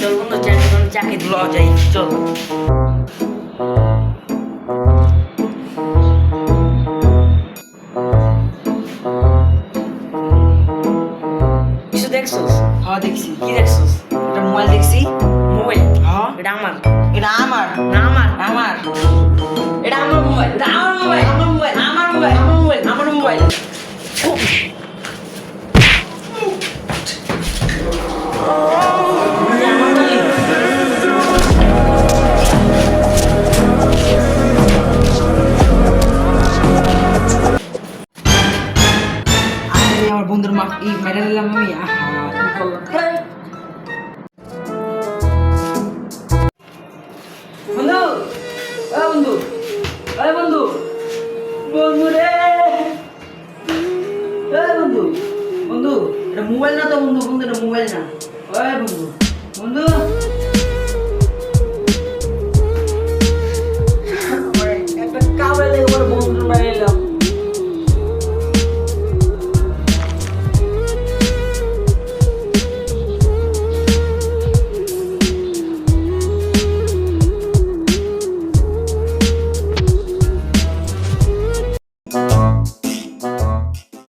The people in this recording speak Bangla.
চল বন্ধু চাকরি দিল যাই চল। কিছু দেখছস? হ্যাঁ দেখছি। কি দেখছস? একটা মোবাইল দেখছি। মোবাইল? হ্যাঁ এটা আমার। এটা আমার না আমার। আমার এটা আমার মোবাইল। এটা আমার মোবাইল। আমার মোবাইল। আমার মোবাইল। আমার মোবাইল। আমার মোবাইল। আমি আমার বন্ধুর মা এই মেরে নিলাম আমি। আহা কি করলাম। বন্ধু ও বন্ধু ওই বন্ধু বন্ধু রে ওই বন্ধু বন্ধু এটা মোবাইল না তো বন্ধু বন্ধু এটা মোবাইল না ওই বন্ধু বন্ধু